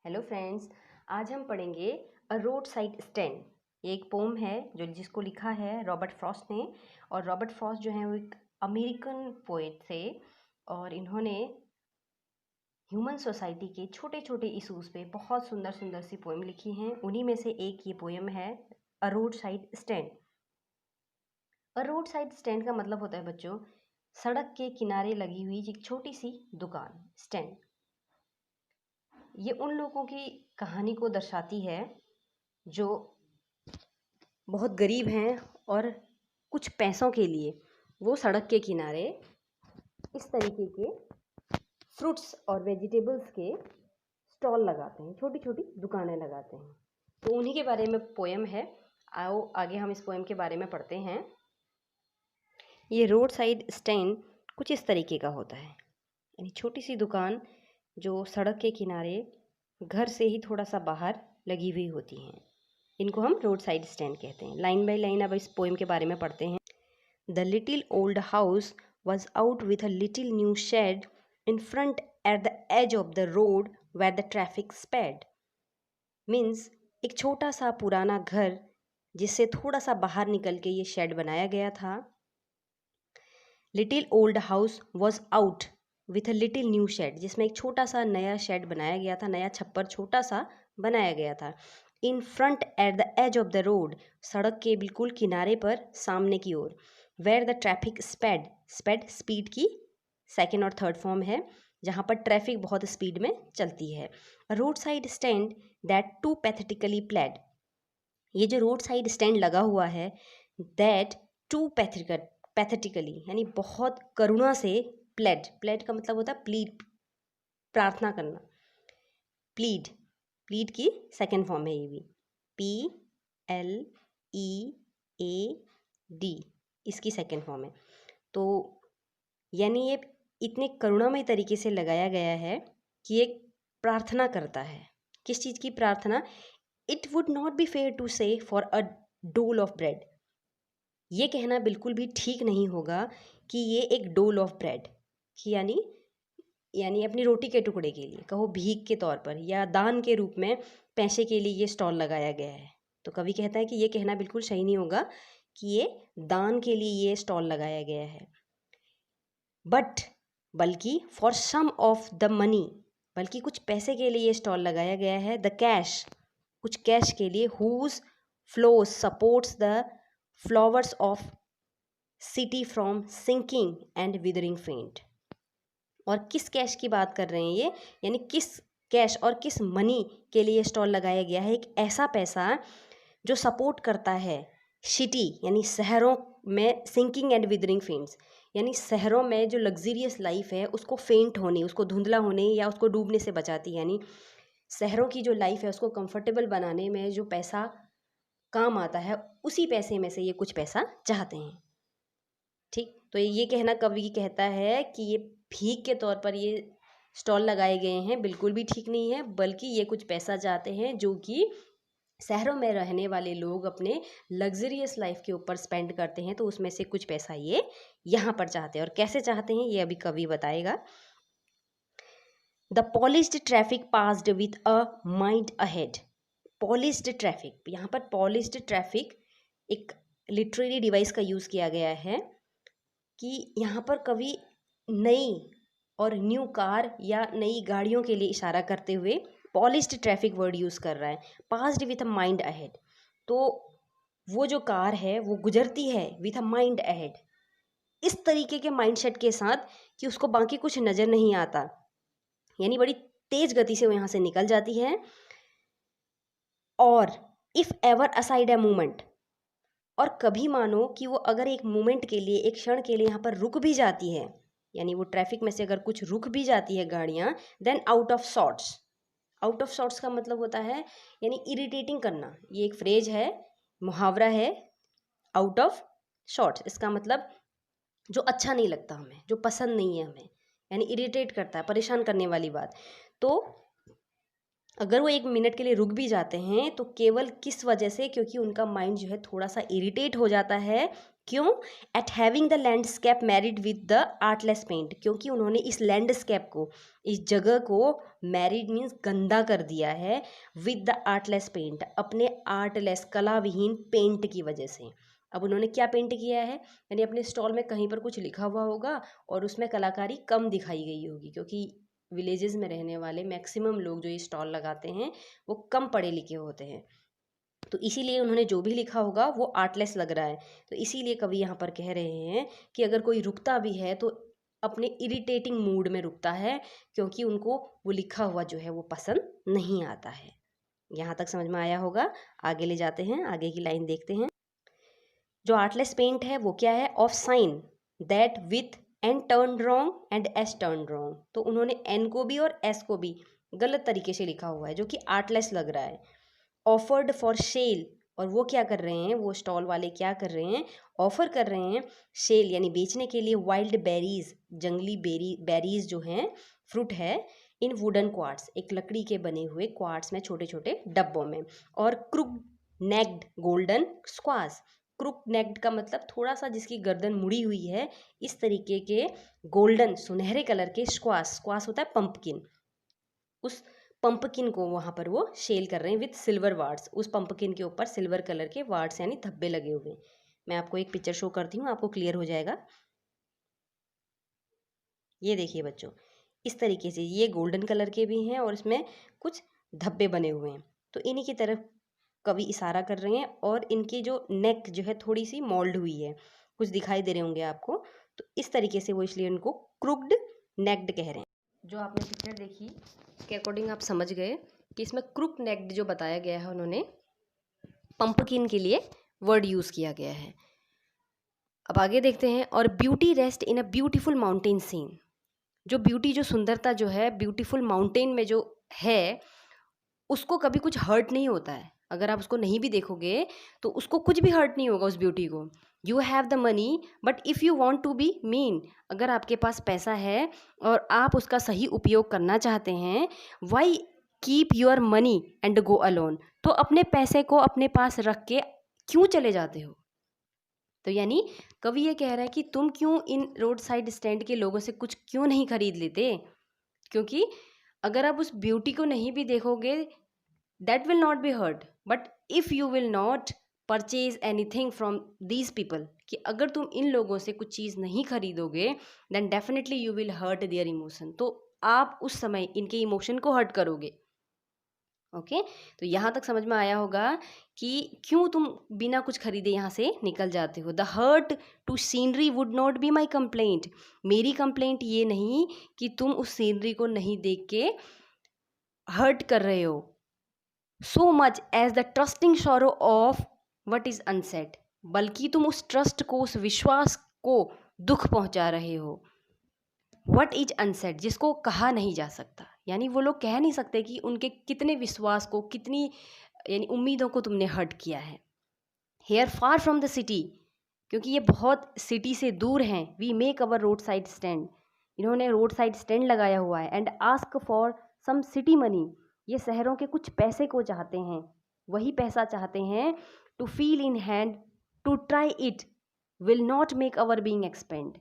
Hello friends, आज हम पढ़ेंगे अ रोड साइड स्टैंड। ये एक पोम है जिसको लिखा है रॉबर्ट फ्रॉस्ट ने। और रॉबर्ट फ्रॉस्ट जो है वो एक अमेरिकन पोएट थे और इन्होंने ह्यूमन सोसाइटी के छोटे छोटे इशूज़ पे बहुत सुंदर सुंदर सी पोएम लिखी हैं। उन्हीं में से एक ये पोएम है अ रोड साइड स्टैंड। अ रोड साइड स्टैंड का मतलब होता है बच्चों, सड़क के किनारे लगी हुई एक छोटी सी दुकान, स्टैंड। ये उन लोगों की कहानी को दर्शाती है जो बहुत गरीब हैं और कुछ पैसों के लिए वो सड़क के किनारे इस तरीके के फ्रूट्स और वेजिटेबल्स के स्टॉल लगाते हैं, छोटी छोटी दुकानें लगाते हैं। तो उन्हीं के बारे में पोएम है। आओ आगे हम इस पोएम के बारे में पढ़ते हैं। ये रोड साइड स्टैंड कुछ इस तरीके का होता है, यानी छोटी सी दुकान जो सड़क के किनारे घर से ही थोड़ा सा बाहर लगी हुई होती हैं। इनको हम रोड साइड स्टैंड कहते हैं। लाइन बाय लाइन अब इस पोएम के बारे में पढ़ते हैं। The little old house was out with a little new shed in front at the edge of the road where the traffic sped. Means एक छोटा सा पुराना घर जिससे थोड़ा सा बाहर निकल के ये शेड बनाया गया था। Little old house was out with a little new shed, जिसमें एक छोटा सा नया शेड बनाया गया था, नया छप्पर छोटा सा बनाया गया था। In front at the edge of the road, सड़क के बिल्कुल किनारे पर सामने की ओर। Where the traffic sped, sped speed की सेकेंड और थर्ड फॉर्म है, जहाँ पर ट्रैफिक बहुत स्पीड में चलती है। Road side stand that too pathetically played, ये जो रोड साइड स्टैंड लगा हुआ है, दैट टू पैथेटिकली यानी बहुत करुणा से, प्लेड, प्लेड का मतलब होता है प्लीड, प्रार्थना करना। प्लीड, प्लीड की सेकेंड फॉर्म है ये भी, PLEAD, इसकी सेकेंड फॉर्म है। तो यानी ये इतने करुणामय तरीके से लगाया गया है कि एक प्रार्थना करता है। किस चीज़ की प्रार्थना? It would not be fair to say for a dole of bread, ये कहना बिल्कुल भी ठीक नहीं होगा कि ये एक डोल ऑफ ब्रेड, कि यानी अपनी रोटी के टुकड़े के लिए, कहो भीख के तौर पर या दान के रूप में पैसे के लिए ये स्टॉल लगाया गया है। तो कवि कहता है कि ये कहना बिल्कुल सही नहीं होगा कि ये दान के लिए ये स्टॉल लगाया गया है। बट, बल्कि for some of the money, बल्कि कुछ पैसे के लिए ये स्टॉल लगाया गया है। द कैश, कुछ कैश के लिए। Whose flows supports the flowers of city from sinking and withering faint. और किस कैश की बात कर रहे हैं ये, यानी किस कैश और किस मनी के लिए स्टॉल लगाया गया है? एक ऐसा पैसा जो सपोर्ट करता है सिटी यानी शहरों में, सिंकिंग एंड विदरिंग फेंट्स यानी शहरों में जो लग्जरियस लाइफ है उसको फेंट होने, उसको धुंधला होने या उसको डूबने से बचाती है। यानी शहरों की जो लाइफ है उसको कंफर्टेबल बनाने में जो पैसा काम आता है, उसी पैसे में से ये कुछ पैसा चाहते हैं। ठीक, तो ये कहना कवि कहता है कि ये भीख के तौर पर ये स्टॉल लगाए गए हैं, बिल्कुल भी ठीक नहीं है, बल्कि ये कुछ पैसा चाहते हैं जो कि शहरों में रहने वाले लोग अपने लग्जरियस लाइफ के ऊपर स्पेंड करते हैं, तो उसमें से कुछ पैसा ये यहाँ पर चाहते हैं। और कैसे चाहते हैं ये अभी कवि बताएगा। The polished traffic passed with a mind ahead. Polished traffic, यहाँ पर पॉलिश्ड ट्रैफिक एक लिटरेरी डिवाइस का यूज़ किया गया है कि यहाँ पर कवि नई और न्यू कार या नई गाड़ियों के लिए इशारा करते हुए पॉलिश्ड ट्रैफिक वर्ड यूज़ कर रहा है। Passed with a mind ahead, तो वो जो कार है वो गुजरती है विथ अ माइंड अहेड, इस तरीके के माइंडसेट के साथ कि उसको बाकी कुछ नज़र नहीं आता, यानी बड़ी तेज गति से वो यहाँ से निकल जाती है। और if ever aside a movement, और कभी मानो कि वो अगर एक मोमेंट के लिए, एक क्षण के लिए यहाँ पर रुक भी जाती है, यानी वो ट्रैफिक में से अगर कुछ रुक भी जाती है गाड़ियाँ, then out of sorts. Out of sorts का मतलब होता है यानी इरिटेटिंग करना। ये एक फ्रेज है, मुहावरा है, आउट ऑफ सॉर्ट्स। इसका मतलब जो अच्छा नहीं लगता हमें, जो पसंद नहीं है हमें, यानी इरिटेट करता है, परेशान करने वाली बात। तो अगर वो एक मिनट के लिए रुक भी जाते हैं तो केवल किस वजह से, क्योंकि उनका माइंड जो है थोड़ा सा इरिटेट हो जाता है क्यों? At having the landscape married with the artless paint, क्योंकि उन्होंने इस लैंडस्केप को, इस जगह को मैरिड मीन्स गंदा कर दिया है विद द आर्टलेस पेंट, अपने आर्टलेस कला विहीन पेंट की वजह से। अब उन्होंने क्या पेंट किया है, यानी अपने स्टॉल में कहीं पर कुछ लिखा हुआ होगा और उसमें कलाकारी कम दिखाई गई होगी, क्योंकि विलेजेस में रहने वाले मैक्सिमम लोग जो ये स्टॉल लगाते हैं वो कम पढ़े लिखे होते हैं, तो इसीलिए उन्होंने जो भी लिखा होगा वो आर्टलेस लग रहा है। तो इसीलिए कवि यहाँ पर कह रहे हैं कि अगर कोई रुकता भी है तो अपने इरिटेटिंग मूड में रुकता है, क्योंकि उनको वो लिखा हुआ जो है वो पसंद नहीं आता है। यहाँ तक समझ में आया होगा। आगे ले जाते हैं, आगे की लाइन देखते हैं। जो आर्टलेस पेंट है वो क्या है? Of sine that with an turn wrong and S turn wrong, तो उन्होंने एन को भी और एस को भी गलत तरीके से लिखा हुआ है जो कि आर्टलेस लग रहा है। ऑफर्ड फॉर सेल, और वो क्या कर रहे हैं, वो स्टॉल वाले क्या कर रहे हैं, ऑफर कर रहे हैं सेल यानी बेचने के लिए वाइल्ड बेरीज, जंगली बेरीज जो हैं, फ्रूट है, इन वुडन क्वार्ट्स, एक लकड़ी के बने हुए क्वार्ट्स में, छोटे छोटे डब्बों में, और crook necked golden squash, crook necked का मतलब थोड़ा सा जिसकी गर्दन मुड़ी हुई है, इस तरीके के गोल्डन सुनहरे कलर के स्क्वास, स्क्वास होता है पंपकिन, उस पंपकिन को वहाँ पर वो सेल कर रहे हैं विथ सिल्वर वार्ड्स, उस पंपकिन के ऊपर सिल्वर कलर के वार्ड्स यानी धब्बे लगे हुए। मैं आपको एक पिक्चर शो करती हूँ, आपको क्लियर हो जाएगा। ये देखिए बच्चों, इस तरीके से ये गोल्डन कलर के भी हैं और इसमें कुछ धब्बे बने हुए हैं, तो इन्हीं की तरफ कवि इशारा कर रहे हैं। और इनकी जो नेक जो है थोड़ी सी मोल्ड हुई है, कुछ दिखाई दे रहे होंगे आपको, तो इस तरीके से वो इसलिए इनको क्रुक्ड नेक्ड कह रहे हैं। जो आपने पिक्चर देखी के अकॉर्डिंग आप समझ गए कि इसमें क्रुक नेक्ड जो बताया गया है, उन्होंने पंपकिन के लिए वर्ड यूज़ किया गया है। अब आगे देखते हैं। और beauty rest in a beautiful mountain scene, जो ब्यूटी, जो सुंदरता जो है ब्यूटीफुल माउंटेन में जो है, उसको कभी कुछ हर्ट नहीं होता है। अगर आप उसको नहीं भी देखोगे तो उसको कुछ भी हर्ट नहीं होगा उस ब्यूटी को। You have the money but if you want to be mean, अगर आपके पास पैसा है और आप उसका सही उपयोग करना चाहते हैं, why keep your money and go alone, तो अपने पैसे को अपने पास रख के क्यों चले जाते हो। तो यानी कवि ये कह रहा है कि तुम क्यों इन रोड साइड स्टैंड के लोगों से कुछ क्यों नहीं खरीद लेते, क्योंकि अगर आप उस ब्यूटी को नहीं भी देखोगे, that will not be hurt, but if you will not purchase anything from these people, कि अगर तुम इन लोगों से कुछ चीज़ नहीं खरीदोगे, then definitely you will hurt their emotion, तो आप उस समय इनके इमोशन को हर्ट करोगे। ओके तो यहाँ तक समझ में आया होगा कि क्यों तुम बिना कुछ खरीदे यहाँ से निकल जाते हो। The hurt to scenery would not be my complaint, मेरी कंप्लेंट ये नहीं कि तुम उस सीनरी को नहीं देख के हर्ट कर रहे हो, so much as the trusting sorrow of what is unset, बल्कि तुम उस ट्रस्ट को, उस विश्वास को दुख पहुंचा रहे हो। वट इज अनसेट, जिसको कहा नहीं जा सकता, यानी वो लोग कह नहीं सकते कि उनके कितने विश्वास को, कितनी यानी उम्मीदों को तुमने हर्ट किया है। Here far from the city, क्योंकि ये बहुत सिटी से दूर हैं, we make our road side stand, इन्होंने रोड साइड स्टैंड लगाया हुआ है। And ask for some city money, ये शहरों के कुछ पैसे को चाहते हैं, वही पैसा चाहते हैं। To feel in hand to try it will not make our being expand,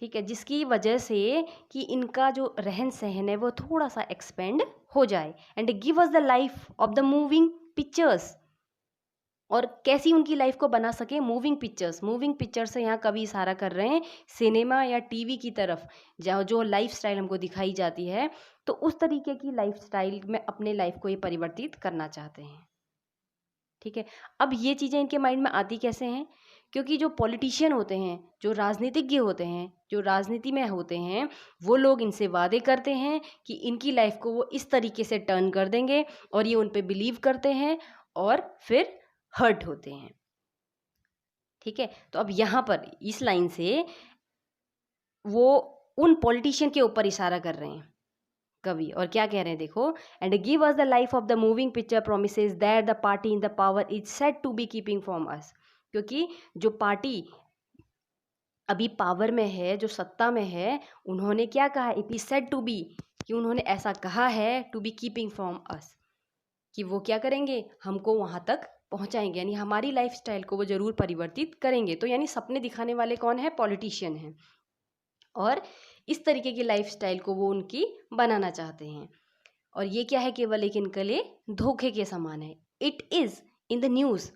ठीक है, जिसकी वजह से कि इनका जो रहन सहन है वो थोड़ा सा एक्सपेंड हो जाए। And give us the life of the moving pictures, और कैसी उनकी लाइफ को बना सके मूविंग पिक्चर्स। मूविंग पिक्चर से यहाँ कवि इशारा कर रहे हैं सिनेमा या टीवी की तरफ, जहाँ जो लाइफ स्टाइल हमको दिखाई जाती है, तो उस तरीके की लाइफ स्टाइल में अपने लाइफ को ये परिवर्तित करना चाहते हैं। ठीक है, अब ये चीज़ें इनके माइंड में आती कैसे हैं, क्योंकि जो पॉलिटिशियन होते हैं, जो राजनीतिज्ञ होते हैं, जो राजनीति में होते हैं, वो लोग इनसे वादे करते हैं कि इनकी लाइफ को वो इस तरीके से टर्न कर देंगे, और ये उन पे बिलीव करते हैं और फिर हर्ट होते हैं। ठीक है, तो अब यहाँ पर इस लाइन से वो उन पॉलिटिशियन के ऊपर इशारा कर रहे हैं कवि, और क्या कह रहे हैं देखो। And give us the life of the moving picture promises that the party in the power is said to be keeping from us, क्योंकि जो पार्टी अभी पावर में है, जो सत्ता में है, उन्होंने क्या कहा, it is said to be, कि उन्होंने ऐसा कहा है, to be keeping from us, कि वो क्या करेंगे, हमको वहाँ तक पहुंचाएंगे, यानी हमारी लाइफस्टाइल को वो ज़रूर परिवर्तित करेंगे। तो यानी सपने दिखाने वाले कौन है? पॉलिटिशियन हैं, और इस तरीके की लाइफस्टाइल को वो उनकी बनाना चाहते हैं। और ये क्या है? केवल एक इनके लिए धोखे के समान है। It is in the news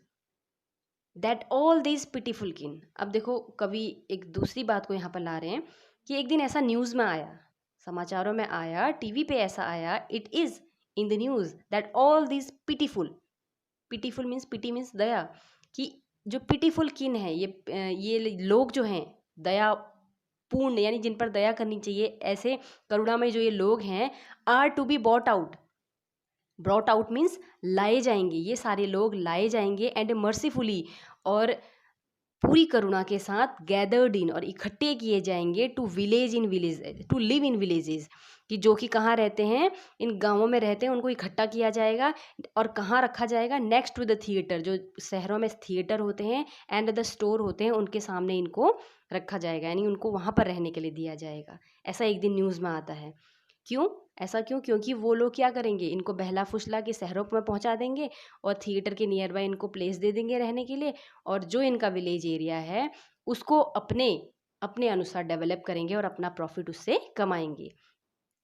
that all this pitiful किन। अब देखो कवि एक दूसरी बात को यहाँ पर ला रहे हैं कि एक दिन ऐसा न्यूज़ में आया, समाचारों में आया, टीवी पे ऐसा आया, it is in the news that all this pitiful, pitiful means, pity means दया, कि जो पिटीफुल किन है, ये लोग जो हैं दया पूर्ण, यानी जिन पर दया करनी चाहिए, ऐसे करुणामय जो ये लोग हैं, are to be bought out. Brought out means लाए जाएंगे, ये सारे लोग लाए जाएंगे, एंड मर्सीफुली, और पूरी करुणा के साथ, गैदर्ड इन, और इकट्ठे किए जाएंगे, to village in village, to live in villages, कि जो कि कहाँ रहते हैं, इन गांवों में रहते हैं, उनको इकट्ठा किया जाएगा। और कहाँ रखा जाएगा? नेक्स्ट टू द थिएटर, जो शहरों में थिएटर होते हैं एंड द स्टोर होते हैं, उनके सामने इनको रखा जाएगा, यानी उनको वहाँ पर रहने के लिए दिया जाएगा। ऐसा एक दिन न्यूज़ में आता है। क्यों? ऐसा क्यों? क्योंकि वो लोग क्या करेंगे, इनको बहला फुसला के शहरों में पहुंचा देंगे और थिएटर के नियर बाय इनको प्लेस दे देंगे रहने के लिए, और जो इनका विलेज एरिया है उसको अपने अपने अनुसार डेवलप करेंगे और अपना प्रॉफिट उससे कमाएंगे।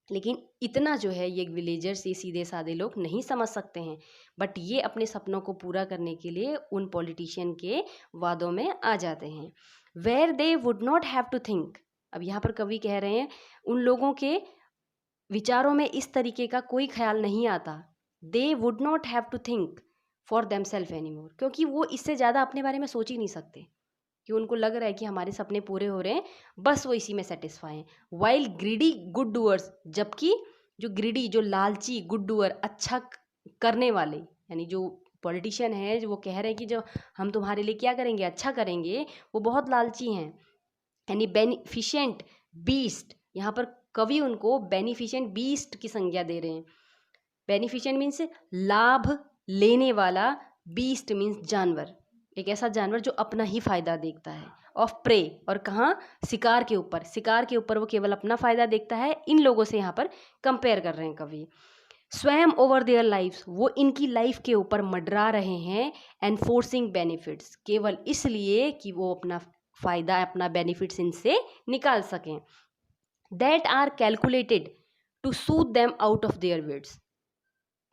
लेकिन इतना जो है ये विलेजर्स, ये सीधे साधे लोग नहीं समझ सकते हैं, बट ये अपने सपनों को पूरा करने के लिए उन पॉलिटिशियन के वादों में आ जाते हैं। Where they would not have to think. अब यहाँ पर कवि कह रहे हैं उन लोगों के विचारों में इस तरीके का कोई ख्याल नहीं आता। They would not have to think for them self any more, क्योंकि वो इससे ज़्यादा अपने बारे में सोच ही नहीं सकते, कि उनको लग रहा है कि हमारे सपने पूरे हो रहे हैं, बस वो इसी में सेटिस्फाई हैं। वाइल ग्रीडी गुड डूअर्स, जबकि जो ग्रीडी, जो लालची, गुड डूअर, अच्छा करने वाले, यानी जो पॉलिटिशियन है, जो वो कह रहे हैं कि जो हम तुम्हारे लिए क्या करेंगे, अच्छा करेंगे, वो बहुत लालची हैं। यानी बेनिफिशिएंट बीस्ट, यहाँ पर कवि उनको बेनिफिशिएंट बीस्ट की संज्ञा दे रहे हैं। बेनिफिशिएंट मीन्स लाभ लेने वाला, बीस्ट मीन्स जानवर, एक ऐसा जानवर जो अपना ही फायदा देखता है। ऑफ प्रे, और कहाँ? शिकार के ऊपर, शिकार के ऊपर वो केवल अपना फायदा देखता है। इन लोगों से यहाँ पर कंपेयर कर रहे हैं कवि। स्वयं ओवर देयर लाइफ्स, वो इनकी लाइफ के ऊपर मंडरा रहे हैं, एंड फोर्सिंग बेनिफिट्स, केवल इसलिए कि वो अपना फ़ायदा, अपना बेनिफिट्स इनसे निकाल सकें। That are calculated to suit them out of their wits,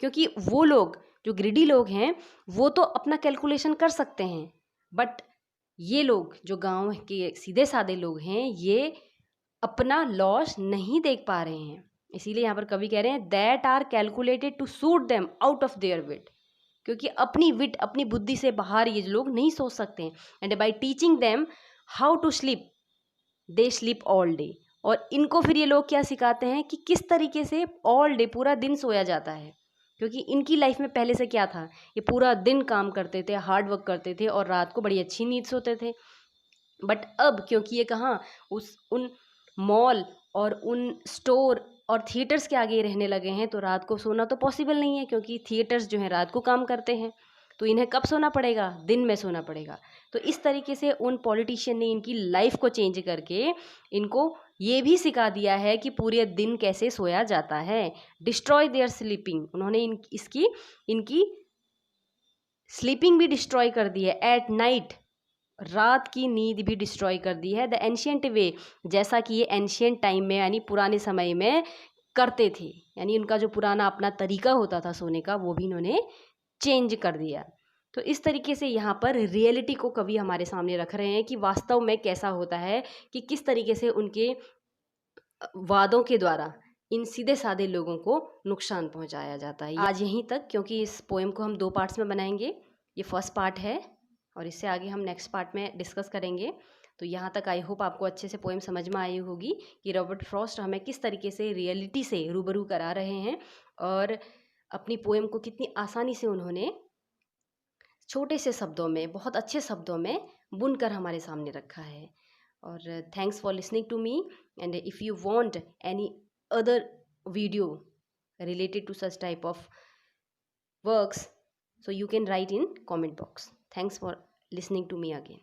क्योंकि वो लोग जो ग्रीडी लोग हैं वो तो अपना कैलकुलेशन कर सकते हैं, बट ये लोग जो गांव के सीधे साधे लोग हैं, ये अपना लॉस नहीं देख पा रहे हैं। इसीलिए यहाँ पर कवि कह रहे हैं that are calculated to suit them out of their wit, क्योंकि अपनी विट, अपनी बुद्धि से बाहर ये लोग नहीं सोच सकते हैं। And by teaching them how to sleep they sleep all day, और इनको फिर ये लोग क्या सिखाते हैं कि किस तरीके से ऑल डे, पूरा दिन सोया जाता है। क्योंकि इनकी लाइफ में पहले से क्या था, ये पूरा दिन काम करते थे, हार्ड वर्क करते थे, और रात को बड़ी अच्छी नींद सोते थे। बट अब क्योंकि ये कहाँ, उन मॉल और उन स्टोर और थिएटर्स के आगे रहने लगे हैं, तो रात को सोना तो पॉसिबल नहीं है, क्योंकि थिएटर्स जो हैं रात को काम करते हैं, तो इन्हें कब सोना पड़ेगा? दिन में सोना पड़ेगा। तो इस तरीके से उन पॉलिटिशियन ने इनकी लाइफ को चेंज करके इनको ये भी सिखा दिया है कि पूरे दिन कैसे सोया जाता है। डिस्ट्रॉय देयर स्लीपिंग, उन्होंने इनकी स्लीपिंग भी डिस्ट्रॉय कर दी है। एट नाइट, रात की नींद भी डिस्ट्रॉय कर दी है। द एंशियंट वे, जैसा कि ये एंशियंट टाइम में यानी पुराने समय में करते थे, यानी उनका जो पुराना अपना तरीका होता था सोने का, वो भी इन्होंने चेंज कर दिया। तो इस तरीके से यहाँ पर रियलिटी को कवि हमारे सामने रख रहे हैं कि वास्तव में कैसा होता है, कि किस तरीके से उनके वादों के द्वारा इन सीधे साधे लोगों को नुकसान पहुँचाया जाता है। आज यहीं तक, क्योंकि इस पोएम को हम 2 पार्ट्स में बनाएंगे। ये फर्स्ट पार्ट है और इससे आगे हम नेक्स्ट पार्ट में डिस्कस करेंगे। तो यहाँ तक आई होप आपको अच्छे से पोएम समझ में आई होगी कि रॉबर्ट फ्रॉस्ट हमें किस तरीके से रियलिटी से रूबरू करा रहे हैं, और अपनी पोएम को कितनी आसानी से उन्होंने छोटे से शब्दों में, बहुत अच्छे शब्दों में बुनकर हमारे सामने रखा है। और thanks for listening to me, and if you want any other video related to such type of works, so you can write in comment box. Thanks for listening to me again.